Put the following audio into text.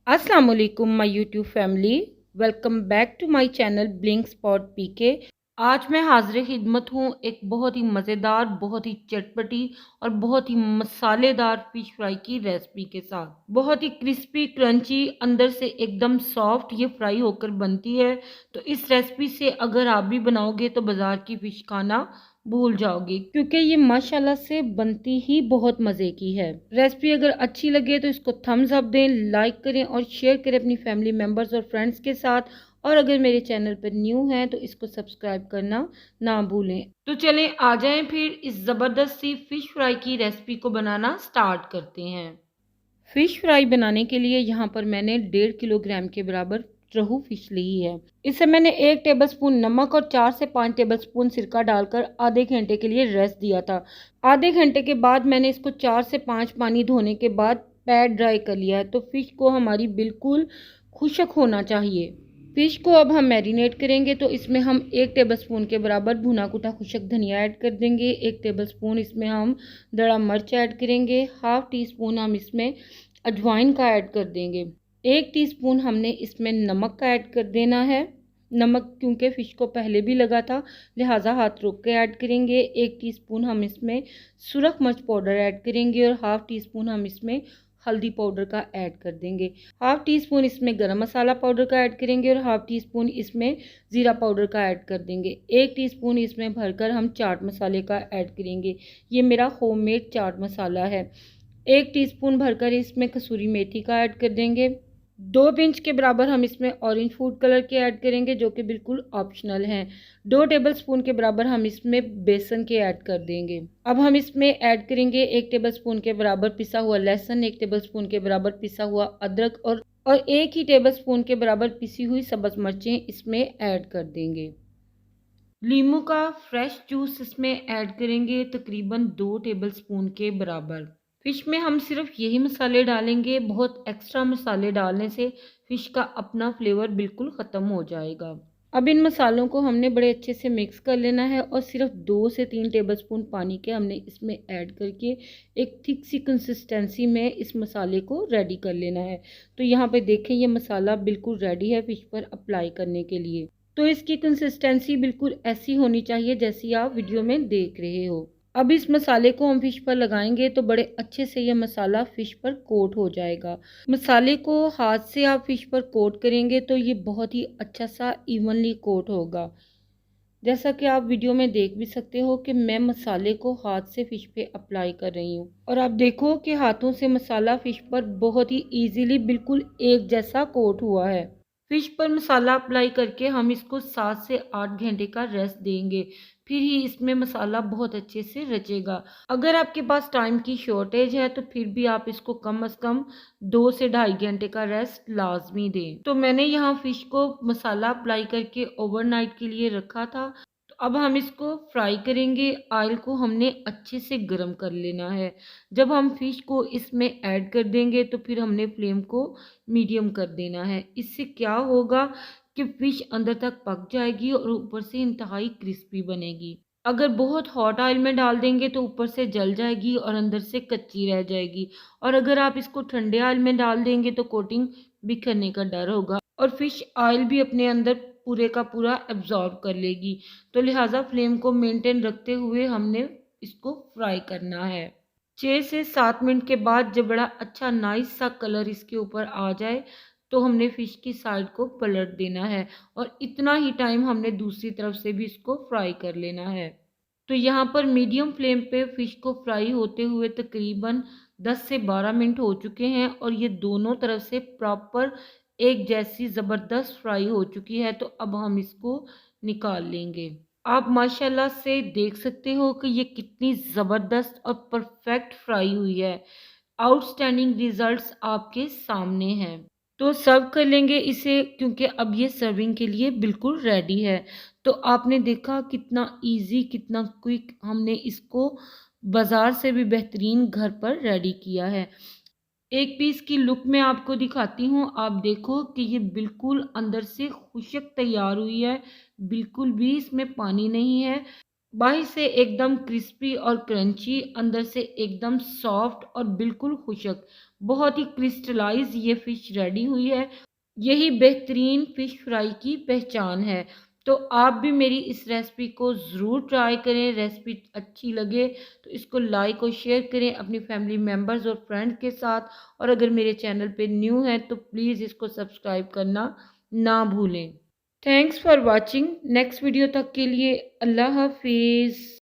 अस्सलाम वालेकुम my YouTube family. Welcome back to my channel blink spot PK. आज मैं हाजिर खिदमत हूँ एक बहुत ही मज़ेदार, बहुत ही चटपटी और बहुत ही मसालेदार फ़िश फ्राई की रेसिपी के साथ। बहुत ही क्रिस्पी क्रंची, अंदर से एकदम सॉफ्ट ये फ्राई होकर बनती है। तो इस रेसिपी से अगर आप भी बनाओगे तो बाज़ार की फ़िश खाना भूल जाओगे, क्योंकि ये माशाल्लाह से बनती ही बहुत मज़े की है। रेसिपी अगर अच्छी लगे तो इसको थम्स अप दें, लाइक करें और शेयर करें अपनी फैमिली मेम्बर्स और फ्रेंड्स के साथ। और अगर मेरे चैनल पर न्यू हैं तो इसको सब्सक्राइब करना ना भूलें। तो चलें आ जाएं फिर इस ज़बरदस्त सी फ़िश फ्राई की रेसिपी को बनाना स्टार्ट करते हैं। फ़िश फ्राई बनाने के लिए यहाँ पर मैंने 1.5 किलोग्राम के बराबर रोहू फ़िश ली है। इसे मैंने 1 टेबलस्पून नमक और 4 से 5 टेबलस्पून सिरका डालकर आधे घंटे के लिए रेस्ट दिया था। आधे घंटे के बाद मैंने इसको 4 से 5 पानी धोने के बाद पैड ड्राई कर लिया है। तो फ़िश को हमारी बिल्कुल खुश्क होना चाहिए। फ़िश को अब हम मैरिनेट करेंगे, तो इसमें हम 1 टेबलस्पून के बराबर भुना कुटा खुश्क धनिया ऐड कर देंगे। 1 टेबलस्पून इसमें हम दड़ा मिर्च ऐड करेंगे। हाफ़ टी स्पून हम इसमें अजवाइन का ऐड कर देंगे। 1 टीस्पून हमने इसमें नमक का ऐड कर देना है। नमक क्योंकि फ़िश को पहले भी लगा था, लिहाजा हाथ रोक के ऐड करेंगे। 1 टीस्पून हम इसमें सुरख मिर्च पाउडर ऐड करेंगे और हाफ़ टी स्पून हम इसमें हल्दी पाउडर का ऐड कर देंगे। हाफ़ टी स्पून इसमें गरम मसाला पाउडर का ऐड करेंगे और हाफ़ टी स्पून इसमें ज़ीरा पाउडर का ऐड कर देंगे। 1 टीस्पून इसमें भरकर हम चाट मसाले का ऐड करेंगे। ये मेरा होममेड चाट मसाला है। 1 टीस्पून भरकर इसमें कसूरी मेथी का ऐड कर देंगे। 2 पिंच के बराबर हम इसमें ऑरेंज फूड कलर के ऐड करेंगे, जो कि बिल्कुल ऑप्शनल हैं। 2 टेबलस्पून के बराबर हम इसमें बेसन के ऐड कर देंगे। अब हम इसमें ऐड करेंगे 1 टेबलस्पून के बराबर पिसा हुआ लहसुन, 1 टेबलस्पून के बराबर पिसा हुआ अदरक और 1 ही टेबलस्पून के बराबर पिसी हुई सब्ज़ मिर्चें इसमें ऐड कर देंगे। नींबू का फ्रेश जूस इसमें ऐड करेंगे तकरीबन 2 टेबलस्पून के बराबर। फ़िश में हम सिर्फ यही मसाले डालेंगे, बहुत एक्स्ट्रा मसाले डालने से फ़िश का अपना फ्लेवर बिल्कुल ख़त्म हो जाएगा। अब इन मसालों को हमने बड़े अच्छे से मिक्स कर लेना है और सिर्फ 2 से 3 टेबलस्पून पानी के हमने इसमें ऐड करके एक थिक सी कंसिस्टेंसी में इस मसाले को रेडी कर लेना है। तो यहाँ पे देखें, ये मसाला बिल्कुल रेडी है फ़िश पर अप्लाई करने के लिए। तो इसकी कंसिस्टेंसी बिल्कुल ऐसी होनी चाहिए जैसी आप वीडियो में देख रहे हो। अब इस मसाले को हम फ़िश पर लगाएंगे तो बड़े अच्छे से यह मसाला फ़िश पर कोट हो जाएगा। मसाले को हाथ से आप फ़िश पर कोट करेंगे तो ये बहुत ही अच्छा सा इवनली कोट होगा। जैसा कि आप वीडियो में देख भी सकते हो कि मैं मसाले को हाथ से फ़िश पे अप्लाई कर रही हूँ और आप देखो कि हाथों से मसाला फ़िश पर बहुत ही ईजीली बिल्कुल एक जैसा कोट हुआ है। फ़िश पर मसाला अप्लाई करके हम इसको 7 से 8 घंटे का रेस्ट देंगे, फिर ही इसमें मसाला बहुत अच्छे से रचेगा। अगर आपके पास टाइम की शॉर्टेज है तो फिर भी आप इसको कम से कम 2 से ढाई घंटे का रेस्ट लाजमी दें। तो मैंने यहाँ फ़िश को मसाला अप्लाई करके ओवरनाइट के लिए रखा था। तो अब हम इसको फ्राई करेंगे। ऑयल को हमने अच्छे से गर्म कर लेना है। जब हम फ़िश को इसमें ऐड कर देंगे तो फिर हमने फ्लेम को मीडियम कर देना है। इससे क्या होगा कि फ़िश अंदर तक पक जाएगी और ऊपर से इंतहाई क्रिस्पी बनेगी। अगर बहुत हॉट ऑयल में डाल देंगे तो ऊपर से जल जाएगी और अंदर से कच्ची रह जाएगी, और अगर आप इसको ठंडे ऑयल में डाल देंगे तो कोटिंग बिखरने का डर होगा और फ़िश ऑयल भी अपने अंदर पूरे का पूरा एब्जॉर्ब कर लेगी। तो लिहाजा फ्लेम को मेंटेन रखते हुए हमने इसको फ्राई करना है। 6 से 7 मिनट के बाद जब बड़ा अच्छा नाइस सा कलर इसके ऊपर आ जाए तो हमने फ़िश की साइड को पलट देना है और इतना ही टाइम हमने दूसरी तरफ से भी इसको फ्राई कर लेना है। तो यहाँ पर मीडियम फ्लेम पे फ़िश को फ्राई होते हुए तकरीबन 10 से 12 मिनट हो चुके हैं और ये दोनों तरफ से प्रॉपर एक जैसी ज़बरदस्त फ्राई हो चुकी है। तो अब हम इसको निकाल लेंगे। आप माशाल्लाह से देख सकते हो कि ये कितनी ज़बरदस्त और परफेक्ट फ्राई हुई है। आउटस्टैंडिंग रिजल्ट्स आपके सामने हैं। तो सर्व कर लेंगे इसे, क्योंकि अब ये सर्विंग के लिए बिल्कुल रेडी है। तो आपने देखा कितना इजी, कितना क्विक हमने इसको बाज़ार से भी बेहतरीन घर पर रेडी किया है। एक पीस की लुक मैं आपको दिखाती हूँ। आप देखो कि ये बिल्कुल अंदर से खुशक तैयार हुई है, बिल्कुल भी इसमें पानी नहीं है। बाहर से एकदम क्रिस्पी और क्रंची, अंदर से एकदम सॉफ्ट और बिल्कुल खुशक, बहुत ही क्रिस्टलाइज ये फ़िश रेडी हुई है। यही बेहतरीन फ़िश फ्राई की पहचान है। तो आप भी मेरी इस रेसिपी को ज़रूर ट्राई करें। रेसिपी अच्छी लगे तो इसको लाइक और शेयर करें अपनी फैमिली मेम्बर्स और फ्रेंड्स के साथ, और अगर मेरे चैनल पे न्यू है तो प्लीज़ इसको सब्सक्राइब करना ना भूलें। Thanks for watching. Next video तक के लिए अल्लाह हाफिज़।